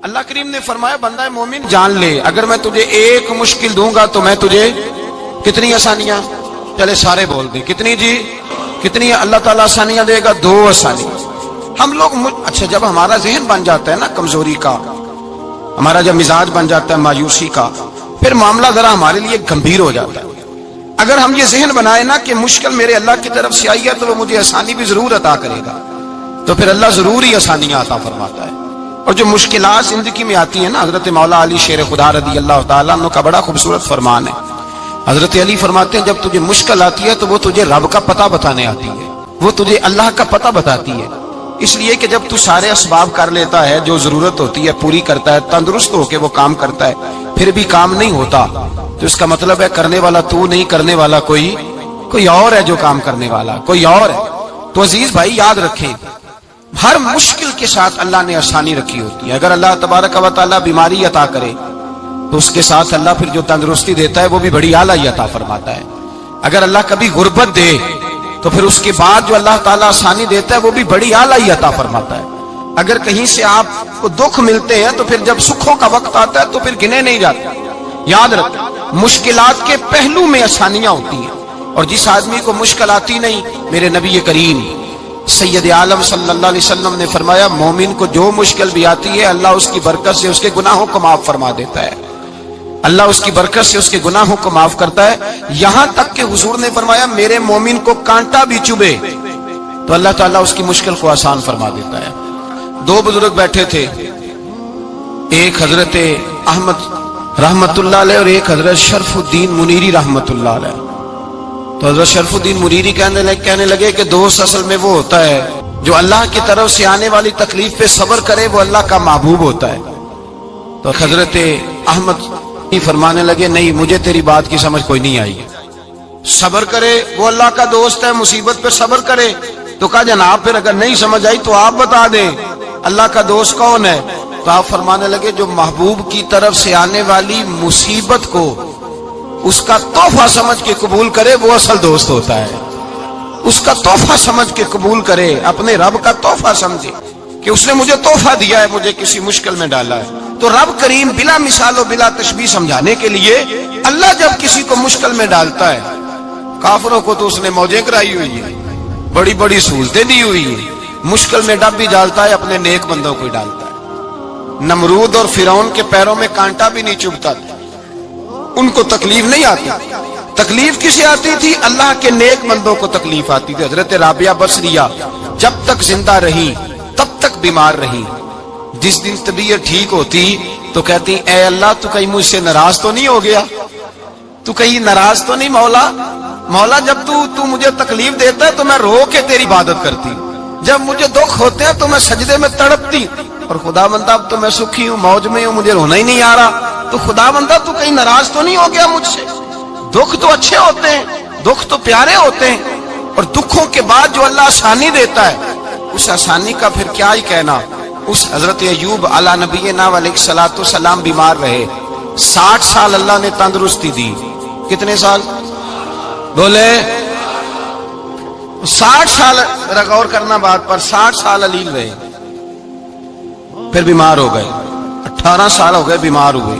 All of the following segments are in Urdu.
اللہ کریم نے فرمایا بندہ مومن جان لے اگر میں تجھے ایک مشکل دوں گا تو میں تجھے کتنی آسانیاں، چلے سارے بول دیں کتنی جی، کتنی اللہ تعالیٰ آسانیاں دے گا؟ 2 آسانیاں۔ ہم لوگ اچھا جب ہمارا ذہن بن جاتا ہے نا کمزوری کا، ہمارا جب مزاج بن جاتا ہے مایوسی کا، پھر معاملہ ذرا ہمارے لیے گمبھیر ہو جاتا ہے۔ اگر ہم یہ ذہن بنائے نا کہ مشکل میرے اللہ کی طرف سے آئی ہے تو وہ مجھے آسانی بھی ضرور عطا کرے گا، تو پھر اللہ ضرور ہی آسانیاں عطا فرماتا ہے۔ اور جو مشکلات زندگی میں آتی ہیں نا، حضرت مولا علی شیر خدا رضی اللہ تعالیٰ عنہ کا بڑا خوبصورت فرمان ہے۔ حضرت علی فرماتے ہیں جب تجھے مشکل آتی ہے تو وہ تجھے رب کا پتہ بتانے آتی ہے، وہ تجھے اللہ کا پتہ بتاتی ہے۔ اس لیے کہ جب تو سارے اسباب کر لیتا ہے، جو ضرورت ہوتی ہے پوری کرتا ہے، تندرست ہو کے وہ کام کرتا ہے، پھر بھی کام نہیں ہوتا، تو اس کا مطلب ہے کرنے والا تو نہیں، کرنے والا کوئی اور ہے جو کام کرنے والا، کوئی اور ہے۔ تو عزیز بھائی یاد رکھیں، ہر مشکل کے ساتھ اللہ نے آسانی رکھی ہوتی ہے۔ اگر اللہ تبارک و تعالیٰ بیماری عطا کرے تو اس کے ساتھ اللہ پھر جو تندرستی دیتا ہے وہ بھی بڑی اعلیٰ عطا فرماتا ہے۔ اگر اللہ کبھی غربت دے تو پھر اس کے بعد جو اللہ تعالیٰ آسانی دیتا ہے وہ بھی بڑی اعلیٰ عطا فرماتا ہے۔ اگر کہیں سے آپ کو دکھ ملتے ہیں تو پھر جب سکھوں کا وقت آتا ہے تو پھر گنے نہیں جاتے۔ یاد رکھیں مشکلات کے پہلو میں آسانیاں ہوتی ہیں، اور جس آدمی کو مشکل آتی نہیں، میرے نبی کریم سید عالم صلی اللہ علیہ وسلم نے فرمایا مومن کو جو مشکل بھی آتی ہے اللہ اس کی برکت سے اس کے گناہوں کو معاف فرما دیتا ہے، اللہ اس کی برکت سے اس کے گناہوں کو معاف کرتا ہے۔ یہاں تک کہ حضور نے فرمایا میرے مومن کو کانٹا بھی چبھے تو اللہ تعالیٰ اس کی مشکل کو آسان فرما دیتا ہے۔ 2 بزرگ بیٹھے تھے، ایک حضرت احمد رحمت اللہ علیہ اور ایک حضرت شرف الدین منیری رحمت اللہ علیہ۔ تو حضرت شرف الدین منیری کہنے لگے کہ دوست اصل میں وہ ہوتا ہے جو اللہ کی طرف سے آنے والی تکلیف پہ صبر کرے، وہ اللہ کا محبوب ہوتا ہے۔ تو حضرت احمد فرمانے لگے نہیں مجھے تیری بات کی سمجھ کوئی نہیں آئی، صبر کرے وہ اللہ کا دوست ہے، مصیبت پہ صبر کرے۔ تو کہا جناب پھر اگر نہیں سمجھ آئی تو آپ بتا دیں اللہ کا دوست کون ہے؟ تو آپ فرمانے لگے جو محبوب کی طرف سے آنے والی مصیبت کو اس کا تحفہ سمجھ کے قبول کرے وہ اصل دوست ہوتا ہے۔ اس کا تحفہ سمجھ کے قبول کرے، اپنے رب کا تحفہ سمجھے کہ اس نے مجھے تحفہ دیا ہے، مجھے کسی مشکل میں ڈالا ہے۔ تو رب کریم بلا مثال و بلا تشبیہ سمجھانے کے لیے اللہ جب کسی کو مشکل میں ڈالتا ہے، کافروں کو تو اس نے موجیں کرائی ہوئی ہے، بڑی بڑی سہولتیں دی ہوئی ہیں، مشکل میں ڈب بھی ڈالتا ہے، اپنے نیک بندوں کو ہی ڈالتا ہے۔ نمرود اور فرعون کے پیروں میں کانٹا بھی نہیں چبھتا تھا، ان کو تکلیف نہیں آتی۔ تکلیف کسے آتی تھی؟ اللہ کے نیک بندوں کو تکلیف آتی تھی۔ حضرت رابعہ بصریہ جب تک زندہ رہی تب تک بیمار رہی، جس دن طبیعت ٹھیک ہوتی تو کہتی اے اللہ تو کہیں مجھ سے ناراض تو نہیں ہو گیا، تو کہیں ناراض تو نہیں مولا جب تو مجھے تکلیف دیتا ہے تو میں رو کے تیری عبادت کرتی، جب مجھے دکھ ہوتے ہیں تو میں سجدے میں تڑپتی، اور خدا بندہ اب تو میں سکھی ہوں، موج میں ہوں، مجھے رونا ہی نہیں آ رہا، تو خدا بندہ تو کہیں ناراض تو نہیں ہو گیا مجھ سے۔ دکھ تو اچھے ہوتے ہیں، دکھ تو پیارے ہوتے ہیں، اور دکھوں کے بعد جو اللہ آسانی دیتا ہے اس آسانی کا پھر کیا ہی کہنا۔ اس حضرت ایوب علی نبینا علیہ الصلوۃ والسلام بیمار رہے، 60 سال اللہ نے تندرستی دی۔ کتنے سال بولے؟ 60 سال، غور کرنا بات پر، 60 سال علیل رہے، پھر بیمار ہو گئے، 18 سال ہو گئے بیمار ہوئے۔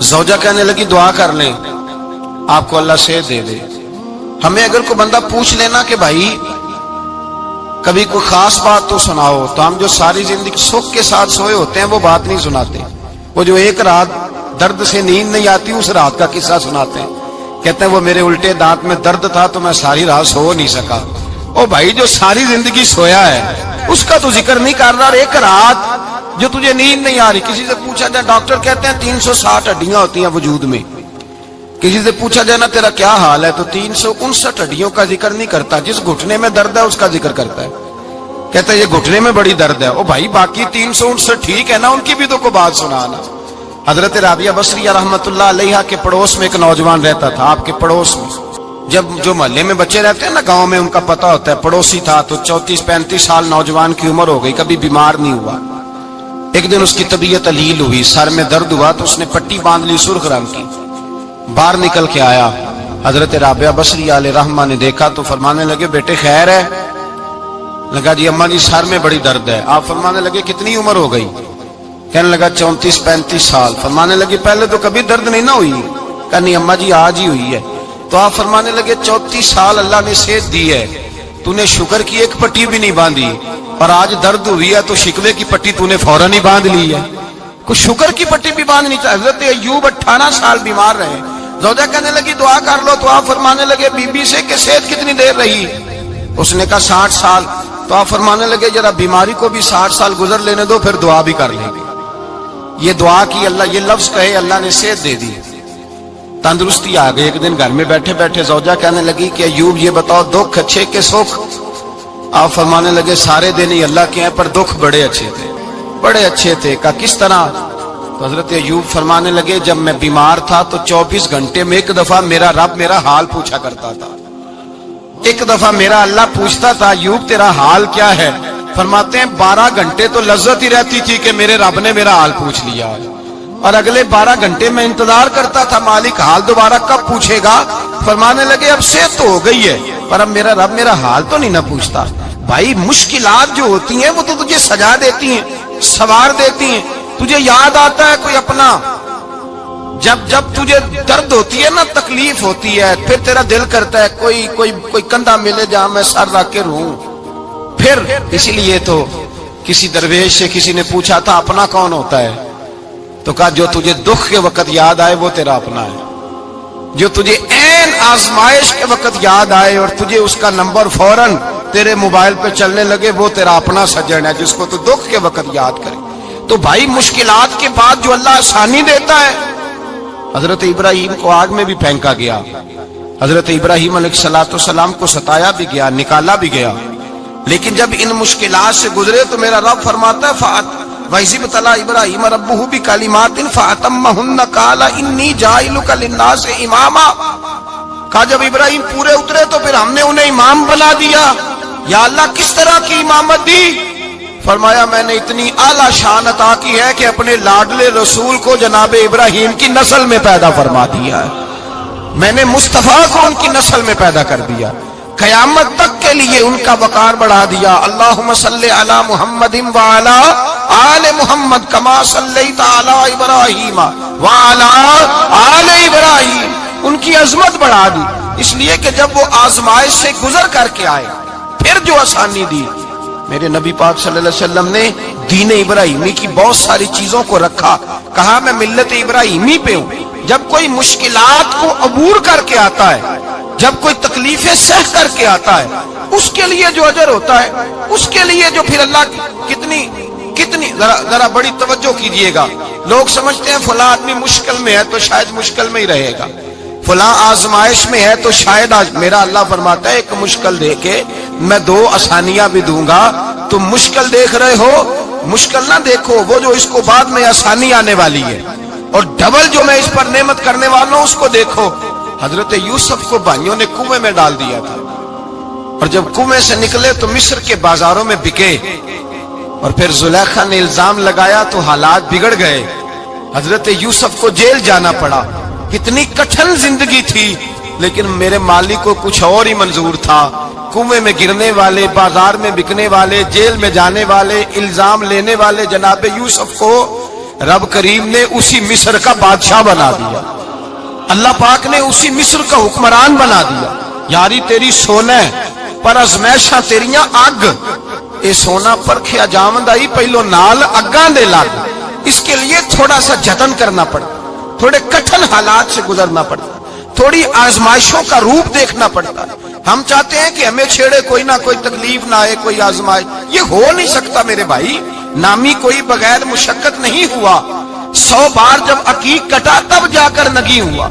زوجہ کہنے لگی دعا کر لیں آپ کو اللہ صحت دے دے۔ ہمیں اگر کوئی بندہ پوچھ لینا کہ بھائی کبھی کوئی خاص بات تو سناؤ، تو ہم جو ساری زندگی سکھ کے ساتھ سوئے ہوتے ہیں وہ بات نہیں سناتے، وہ جو ایک رات درد سے نیند نہیں آتی اس رات کا قصہ سناتے ہیں، کہتے ہیں وہ میرے الٹے دانت میں درد تھا تو میں ساری رات سو نہیں سکا۔ او بھائی جو ساری زندگی سویا ہے اس کا تو ذکر نہیں کر رہا، اور ایک رات جو تجھے نیند نہیں آ رہی۔ کسی سے پوچھا جائے، ڈاکٹر کہتے ہیں 360 ہڈیاں ہوتی ہیں وجود میں، کسی سے پوچھا جائے نا تیرا کیا حال ہے تو 359 ہڈیوں کا ذکر نہیں کرتا، جس گھٹنے میں درد ہے اس کا ذکر کرتا ہے، کہتا ہے یہ گھٹنے میں بڑی درد ہے۔ او بھائی باقی 359 ٹھیک ہے نا، ان کی بھی تو کوئی بات سنانا۔ حضرت رابعہ بصریہ رحمت اللہ علیہ کے پڑوس میں ایک نوجوان رہتا تھا، آپ کے پڑوس میں، جب جو محلے میں بچے رہتے ہیں نا گاؤں میں، ان کا پتہ ہوتا ہے، پڑوسی تھا تو 34-35 سال نوجوان کی عمر ہو گئی، کبھی بیمار نہیں ہوا۔ ایک دن اس کی طبیعت علیل ہوئی، سر میں درد ہوا تو اس نے پٹی باندھ لی سرخ رنگ کی، باہر نکل کے آیا، حضرت رابعہ بصریہ علیہ رحمہ نے دیکھا تو فرمانے لگے بیٹے خیر ہے؟ لگا جی اماں جی سر میں بڑی درد ہے۔ آپ فرمانے لگے کتنی عمر ہو گئی؟ کہنے لگا 34-35 سال. فرمانے لگے پہلے تو کبھی درد نہیں نہ ہوئی. کہا نہیں اماں جی آج ہی ہوئی ہے. تو آپ فرمانے لگے 34 سال اللہ نے صحت دی ہے, تو نے شکر کی ایک پٹی بھی نہیں باندھی, اور آج درد ہوئی ہے تو شکوے کی پٹی تو نے فوراً ہی باندھ لی ہے. کچھ شکر کی پٹی بھی باندھنی چاہیے. حضرت ایوب 18 سال بیمار رہے. زوجہ کہنے لگی دعا کر لو, تو آپ فرمانے لگے بی بی سے کہ صحت کتنی دیر رہی؟ اس نے کہا 60 سال. تو آپ فرمانے لگے ذرا بیماری کو بھی 60 سال گزر لینے دو, پھر دعا بھی کر لیں گے. یہ دعا کی, اللہ یہ لفظ کہے, اللہ نے صحت دے دی, تندرستی آ گئی. ایک دن گھر میں بیٹھے بیٹھے زوجہ کہنے لگی کہ ایوب یہ بتاؤ دکھ اچھے کہ سکھ؟ آپ فرمانے لگے سارے دن ہی اللہ کے ہیں, پر دکھ بڑے اچھے تھے, بڑے اچھے تھے. کہا کس طرح؟ تو حضرت ایوب فرمانے لگے جب میں بیمار تھا تو 24 گھنٹے میں ایک دفعہ میرا رب میرا حال پوچھا کرتا تھا. ایک دفعہ میرا اللہ پوچھتا تھا ایوب تیرا حال کیا ہے؟ فرماتے ہیں 12 گھنٹے تو لذت ہی رہتی تھی کہ میرے رب نے میرا حال پوچھ لیا, اور اگلے 12 گھنٹے میں انتظار کرتا تھا مالک حال دوبارہ کب پوچھے گا. فرمانے لگے اب صحت تو ہو گئی ہے, پر اب میرا رب میرا حال تو نہیں نہ پوچھتا. بھائی مشکلات جو ہوتی ہیں وہ تو تجھے سجا دیتی ہیں, سوار دیتی ہیں. تجھے یاد آتا ہے کوئی اپنا, جب تجھے درد ہوتی ہے نا, تکلیف ہوتی ہے, پھر تیرا دل کرتا ہے کوئی کندھا ملے جہاں میں سر رکھ کے رہوں. پھر اسی لیے تو کسی درویش سے کسی نے پوچھا تھا اپنا کون ہوتا ہے؟ تو کہا جو تجھے دکھ کے وقت یاد آئے وہ تیرا اپنا ہے. جو تجھے عین آزمائش کے وقت یاد آئے اور تجھے اس کا نمبر فوراً تیرے موبائل پہ چلنے لگے, وہ تیرا اپنا سجن ہے جس کو تو دکھ کے وقت یاد کرے. تو بھائی مشکلات کے بعد جو اللہ آسانی دیتا ہے. حضرت ابراہیم کو آگ میں بھی پھینکا گیا, حضرت ابراہیم علیہ السلام کو ستایا بھی گیا, نکالا بھی گیا, لیکن جب ان مشکلات سے گزرے تو میرا رب فرماتا ہے وَإِذِ ابْتَلَىٰ إِبْرَاهِيمَ رَبُّهُ بِكَلِمَاتٍ فَأَتَمَّهُنَّ قَالَ إِنِّي جَاعِلُكَ لِلنَّاسِ إِمَامًا. کہا جب ابراہیم پورے اترے تو پھر ہم نے انہیں امام بنا دیا. یا اللہ کس طرح کی امامت دی؟ فرمایا میں نے اتنی اعلیٰ شان عطا کی ہے کہ اپنے لاڈلے رسول کو جناب ابراہیم کی نسل میں پیدا فرما دیا ہے. میں نے مصطفیٰ کو ان کی نسل میں پیدا کر دیا, قیامت تک کے لیے ان کا وقار بڑھا دیا. اللہم صلی علی محمد وعلی آل محمد کما صلیت علی ابراہیم وعلی آل ابراہیم. ان کی عظمت بڑھا دی, اس لیے کہ جب وہ آزمائش سے گزر کر کے آئے پھر جو آسانی دی. میرے نبی پاک صلی اللہ علیہ وسلم نے دین ابراہیمی کی بہت ساری چیزوں کو رکھا, کہا میں ملت ابراہیمی پہ ہوں. جب کوئی مشکلات کو عبور کر کے آتا ہے, جب کوئی تکلیفیں سہ کر کے آتا ہے, اس کے لیے جو اجر ہوتا ہے, اس کے لیے جو پھر اللہ کتنی ذرا بڑی توجہ کیجئے گا. لوگ سمجھتے ہیں فلاں آدمی مشکل میں ہے تو شاید مشکل میں ہی رہے گا, فلاں آزمائش میں ہے تو شاید میرا اللہ فرماتا ہے ایک مشکل دے کے میں 2 آسانیاں بھی دوں گا. تم مشکل دیکھ رہے ہو, مشکل نہ دیکھو, وہ جو اس کو بعد میں آسانی آنے والی ہے, اور ڈبل جو میں اس پر نعمت کرنے والا ہوں اس کو دیکھو. حضرت یوسف کو بھائیوں نے کنویں میں ڈال دیا تھا, اور جب کنویں سے نکلے تو مصر کے بازاروں میں بکے, اور پھر زلیخا نے الزام لگایا تو حالات بگڑ گئے. حضرت یوسف کو جیل جانا پڑا. کتنی کٹھن زندگی تھی, لیکن میرے مالک کو کچھ اور ہی منظور تھا. کنویں میں گرنے والے, بازار میں بکنے والے, جیل میں جانے والے, الزام لینے والے جناب یوسف کو رب کریم نے اسی مصر کا بادشاہ بنا دیا. اللہ پاک نے اسی مصر کا حکمران بنا دیا. یاری تیری سونا پر ازمیشاں تیریاں اگ, اے سونا پرکھیا جاوندا ہی پہلو نال اگاں دے لگ. اس کے لیے تھوڑا سا جتن کرنا پڑتا, تھوڑے کٹھن حالات سے گزرنا پڑتا, تھوڑی آزمائشوں کا روپ دیکھنا پڑتا. ہم چاہتے ہیں کہ ہمیں چھیڑے کوئی نہ کوئی تکلیف نہ آئے, کوئی آزمائش. یہ ہو نہیں سکتا میرے بھائی. نامی کوئی بغیر مشقت نہیں ہوا. 100 بار جب عقیق کٹا تب جا کر نگی ہوا.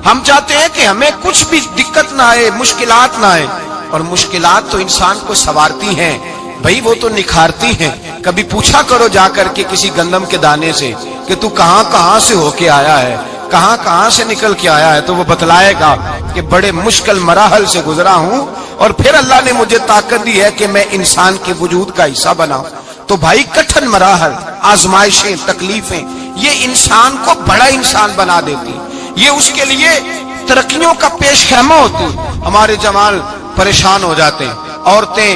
ہم چاہتے ہیں کہ ہمیں کچھ بھی دقت نہ آئے, مشکلات نہ آئے, اور مشکلات تو انسان کو سنوارتی ہیں بھائی, وہ تو نکھارتی ہیں. کبھی پوچھا کرو جا کر کے کسی گندم کے دانے سے کہ تو کہاں سے ہو کے آیا ہے, کہاں سے نکل کے آیا ہے, تو وہ بتلائے گا کہ بڑے مشکل مراحل سے گزرا ہوں, اور پھر اللہ نے مجھے طاقت دی ہے کہ میں انسان کے وجود کا حصہ بناؤں. تو بھائی کٹھن مراحل, آزمائشیں, تکلیفیں, یہ انسان کو بڑا انسان بنا دیتی, یہ اس کے لیے ترقیوں کا پیش خیمہ ہوتی. ہمارے جوان پریشان ہو جاتے ہیں, عورتیں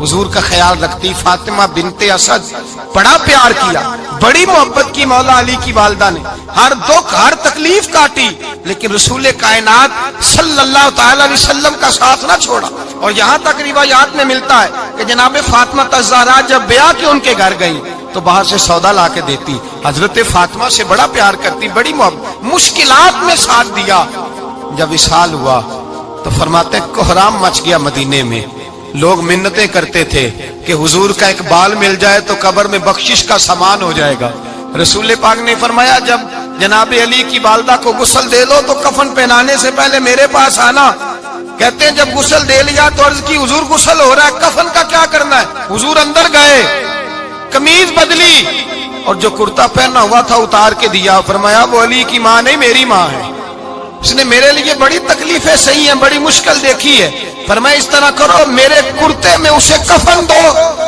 حضور کا خیال رکھتی فاطمہ بنت اسد، بڑا پیار کیا، بڑی محبت کی مولا علی کی والدہ نے، ہر دکھ ہر تکلیف کاٹی، لیکن رسول کائنات صلی اللہ تعالی علیہ وسلم کا ساتھ نہ چھوڑا۔ اور یہاں تک روایات میں ملتا ہے کہ جناب فاطمہ الزہرا جب بیعہ کے ان کے گھر گئی تو باہر سے سودا لا کے دیتی، حضرت فاطمہ سے بڑا پیار کرتی، بڑی محبت، مشکلات میں ساتھ دیا۔ جب وصال ہوا تو فرماتے کوہرام مچ گیا مدینے میں، لوگ منتیں کرتے تھے کہ حضور کا ایک بال مل جائے تو قبر میں بخشش کا سامان ہو جائے گا۔ رسول پاک نے فرمایا جب جناب علی کی والدہ کو غسل دے لو تو کفن پہنانے سے پہلے میرے پاس آنا۔ کہتے ہیں جب غسل دے لیا تو عرض کی حضور غسل ہو رہا ہے، کفن کا کیا کرنا ہے؟ حضور اندر گئے، قمیض بدلی اور جو کرتا پہنا ہوا تھا اتار کے دیا، فرمایا وہ علی کی ماں نہیں میری ماں ہے، اس نے میرے لیے بڑی تکلیفیں سہی ہیں، بڑی مشکل دیکھی ہے، فرمایا اس طرح کرو میرے کرتے میں اسے کفن دو۔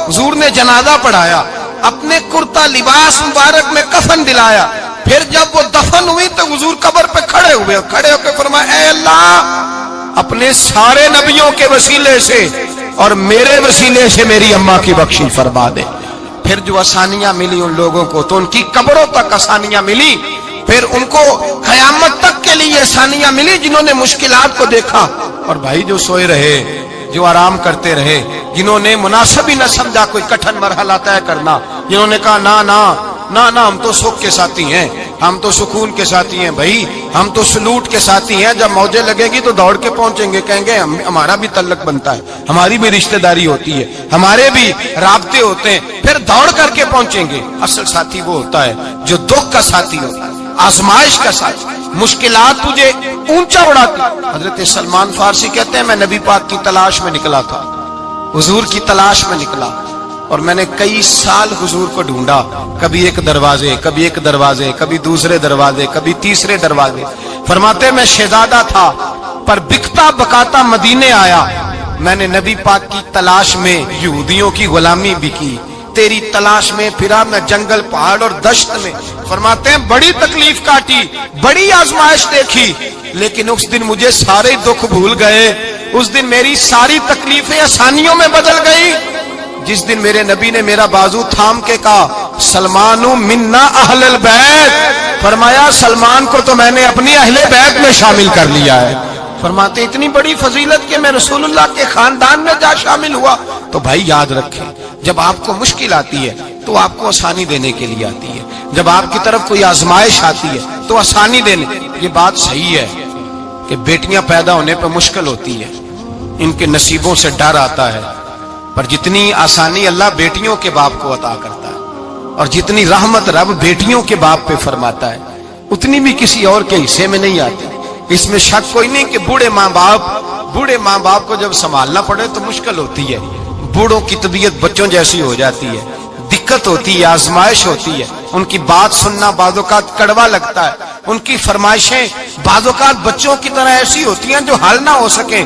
حضور نے جنازہ پڑھایا، اپنے کرتا لباس مبارک میں کفن دلایا، پھر جب وہ دفن ہوئی تو حضور قبر پہ کھڑے ہوئے، کھڑے ہو کے فرمایا اے اللہ اپنے سارے نبیوں کے وسیلے سے اور میرے وسیلے سے میری اماں کی بخشی فرما دے۔ پھر جو آسانیاں ملی ان لوگوں کو تو ان کی قبروں تک آسانیاں ملی، پھر ان کو قیامت تک کے لیے آسانیاں ملی جنہوں نے مشکلات کو دیکھا۔ اور بھائی جو سوئے رہے، جو آرام کرتے رہے، جنہوں نے مناسب ہی نہ سمجھا کوئی کٹھن مرحلہ طے کرنا، جنہوں نے کہا نا نا نا نا ہم تو سکھ کے ساتھی ہیں، ہم تو سکون کے ساتھی ہیں، بھائی ہم تو سلوٹ کے ساتھی ہیں، جب موجیں لگے گی تو دوڑ کے پہنچیں گے، کہیں گے ہمارا بھی تعلق بنتا ہے، ہماری بھی رشتہ داری ہوتی ہے، ہمارے بھی رابطے ہوتے ہیں، پھر دوڑ کر کے پہنچیں گے۔ اصل ساتھی وہ ہوتا ہے جو دکھ کا ساتھی ہوتا ہے، آزمائش کا ساتھ، مشکلات تجھے اونچا اڑاتی۔ حضرت سلمان فارسی کہتے ہیں میں نبی پاک کی تلاش میں نکلا تھا، حضور کی تلاش میں نکلا، اور میں نے کئی سال حضور کو ڈھونڈا، کبھی ایک دروازے، کبھی ایک دروازے، کبھی دوسرے دروازے، کبھی تیسرے دروازے۔ فرماتے میں شہزادہ تھا پر بکتا بکاتا مدینے آیا، میں نے نبی پاک کی تلاش میں یہودیوں کی غلامی بھی کی، تیری تلاش میں پھرا میں جنگل پہاڑ اور دشت میں۔ فرماتے ہیں بڑی تکلیف کاٹی، بڑی آزمائش دیکھی، لیکن اس دن مجھے سارے دکھ بھول گئے، اس دن میری ساری تکلیفیں آسانیوں میں بدل گئی جس دن میرے نبی نے میرا بازو تھام کے کہا سلمان منا اہل البیت، فرمایا سلمان کو تو میں نے اپنی اہل بیت میں شامل کر لیا ہے۔ فرماتے اتنی بڑی فضیلت کہ میں رسول اللہ کے خاندان میں جا شامل ہوا۔ تو بھائی یاد رکھیں جب آپ کو مشکل آتی ہے تو آپ کو آسانی دینے کے لیے آتی ہے، جب آپ کی طرف کوئی آزمائش آتی ہے تو آسانی دینے۔ یہ بات صحیح ہے کہ بیٹیاں پیدا ہونے پہ مشکل ہوتی ہے، ان کے نصیبوں سے ڈر آتا ہے، پر جتنی آسانی اللہ بیٹیوں کے باپ کو عطا کرتا ہے اور جتنی رحمت رب بیٹیوں کے باپ پہ فرماتا ہے اتنی بھی کسی اور کے حصے میں نہیں آتی۔ اس میں شک کوئی نہیں کہ بوڑھے ماں باپ کو جب سنبھالنا پڑے تو مشکل ہوتی ہے، بوڑھوں کی طبیعت بچوں جیسی ہو جاتی ہے، دقت ہوتی ہے، آزمائش ہوتی ہے، ان کی بات سننا بعض اوقات کڑوا لگتا ہے، ان کی فرمائشیں بعض اوقات بچوں کی طرح ایسی ہوتی ہیں جو حل نہ ہو سکیں،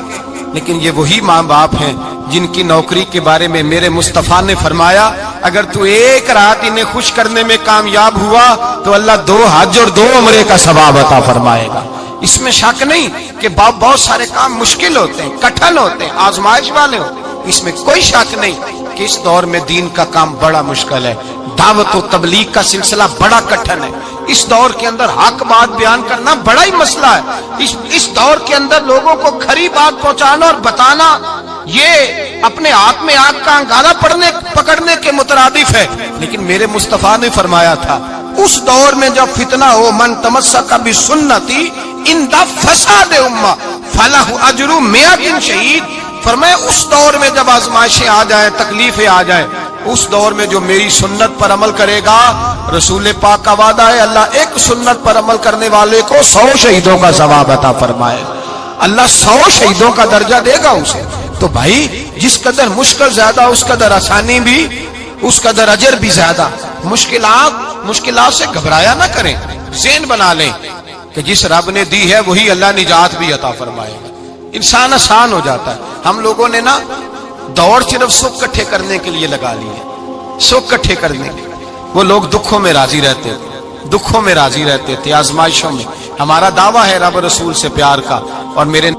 لیکن یہ وہی ماں باپ ہیں جن کی نوکری کے بارے میں میرے مصطفیٰ نے فرمایا اگر تو ایک رات انہیں خوش کرنے میں کامیاب ہوا تو اللہ 2 حج اور 2 عمرے کا ثواب عطا فرمائے گا۔ اس میں شک نہیں کہ بہت سارے کام مشکل ہوتے ہیں، کٹھن ہوتے ہیں، آزمائش والے ہوتے ہیں، اس میں کوئی شک نہیں کہ اس دور میں دین کا کام بڑا مشکل ہے، دعوت و تبلیغ کا سلسلہ بڑا کٹھن ہے، اس دور کے اندر حق بات بیان کرنا بڑا ہی مسئلہ ہے، اس دور کے اندر لوگوں کو کھری بات پہنچانا اور بتانا یہ اپنے ہاتھ میں آگ کا انگارہ پکڑنے کے مترادف ہے۔ لیکن میرے مصطفیٰ نے فرمایا تھا اس دور میں جب فتنہ ہو من تمسک بسنتی اندہ فساد امہ فلہ اجر 100 شہید، فرمایا اس دور میں جب آزمائشیں آ جائیں، تکلیفیں آ جائیں، اس دور میں جو میری سنت پر عمل کرے گا، رسول پاک کا وعدہ ہے اللہ ایک سنت پر عمل کرنے والے کو 100 شہیدوں کا ثواب عطا فرمائے، اللہ 100 شہیدوں کا درجہ دے گا اسے۔ تو بھائی جس قدر مشکل زیادہ اس قدر آسانی بھی، اس قدر اجر بھی زیادہ۔ مشکلات سے گھبرایا نہ کریں، ذہن بنا لیں کہ جس رب نے دی ہے وہی اللہ نجات بھی عطا فرمائے گا، انسان آسان ہو جاتا ہے۔ ہم لوگوں نے نا دوڑ صرف سکھ کٹھے کرنے کے لیے لگا لی ہے، سکھ کٹھے کرنے کے لیے۔ وہ لوگ دکھوں میں راضی رہتے تھے، آزمائشوں میں۔ ہمارا دعویٰ ہے رب رسول سے پیار کا، اور میرے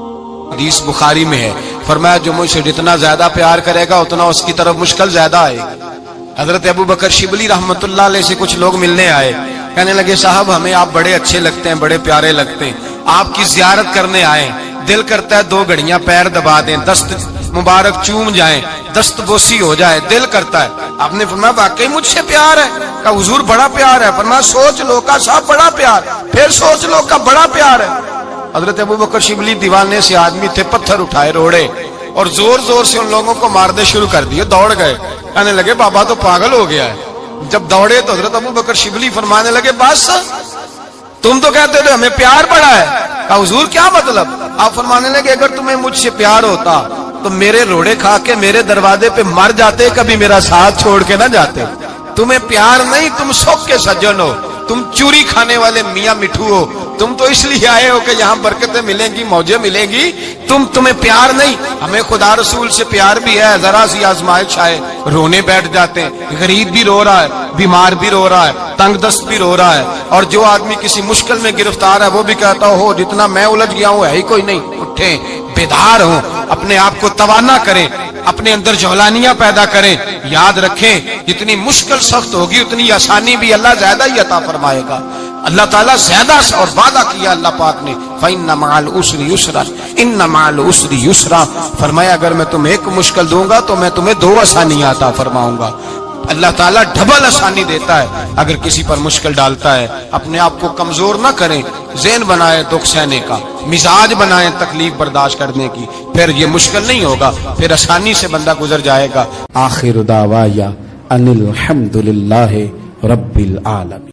حدیث بخاری میں ہے فرمایا جو مجھ سے جتنا زیادہ پیار کرے گا اتنا اس کی طرف مشکل زیادہ آئے گی۔ حضرت ابو بکر شبلی رحمت اللہ علیہ سے کچھ لوگ ملنے آئے، کہنے لگے صاحب ہمیں آپ بڑے اچھے لگتے ہیں، بڑے پیارے لگتے ہیں، آپ کی زیارت کرنے آئے، دل کرتا ہے 2 گھڑیاں پیر دبا دیں، دست مبارک چوم جائیں، دست بوسی ہو جائے، دل کرتا ہے۔ آپ نے فرمایا واقعی مجھ سے پیار ہے؟ کہا حضور بڑا پیار ہے۔ فرمایا سوچ لو کا صاحب بڑا پیار، پھر سوچ لو کا بڑا پیار ہے۔ حضرت ابو بکر شبلی دیوانے سے آدمی تھے، پتھر اٹھائے روڑے اور زور زور سے ان لوگوں کو مارنے شروع کر دیے، دوڑ گئے، کہنے لگے بابا تو پاگل ہو گیا ہے۔ جب دوڑے تو حضرت ابو بکر شبلی فرمانے لگے بس تم تو کہتے تھے ہمیں پیار بڑا ہے۔ کہا حضور کیا مطلب؟ آپ فرمانے لگے اگر تمہیں مجھ سے پیار ہوتا تو میرے روڑے کھا کے میرے دروازے پہ مر جاتے، کبھی میرا ساتھ چھوڑ کے نہ جاتے۔ تمہیں پیار نہیں، تم سوکھ کے سجن ہو، تم چوری کھانے والے میاں مٹھو ہو، تم تو اس لیے آئے ہو کہ یہاں برکتیں ملیں گی، موجیں ملیں گی، تمہیں پیار نہیں۔ ہمیں خدا رسول سے پیار بھی ہے، ذرا سی آزمائش آئے رونے بیٹھ جاتے ہیں، غریب بھی رو رہا ہے، بیمار بھی رو رہا ہے، تنگ دست بھی رو رہا ہے، اور جو آدمی کسی مشکل میں گرفتار ہے وہ بھی کہتا ہو جتنا میں الجھ گیا ہوں ہے ہی کوئی نہیں۔ اٹھیں، بیدار ہوں، اپنے آپ کو توانا کریں، اپنے اندر جولانیاں پیدا کریں، یاد رکھیں جتنی مشکل سخت ہوگی اتنی آسانی بھی اللہ زیادہ ہی عطا فرمائے گا۔ اللہ تعالیٰ زیادہ اور وعدہ کیا اللہ پاک نے، فَإِنَّ مَعَ الْعُسْرِ يُسْرًا إِنَّ مَعَ الْعُسْرِ يُسْرًا، فرمایا اگر میں تمہیں 1 مشکل دوں گا تو میں تمہیں 2 آسانیاں عطا فرماؤں گا۔ اللہ تعالیٰ ڈبل آسانی دیتا ہے اگر کسی پر مشکل ڈالتا ہے۔ اپنے آپ کو کمزور نہ کریں، ذہن بنائیں دکھ سہنے کا، مزاج بنائیں تکلیف برداشت کرنے کی، پھر یہ مشکل نہیں ہوگا، پھر آسانی سے بندہ گزر جائے گا۔ آخر دعوایا ان الحمد للہ رب العالمین۔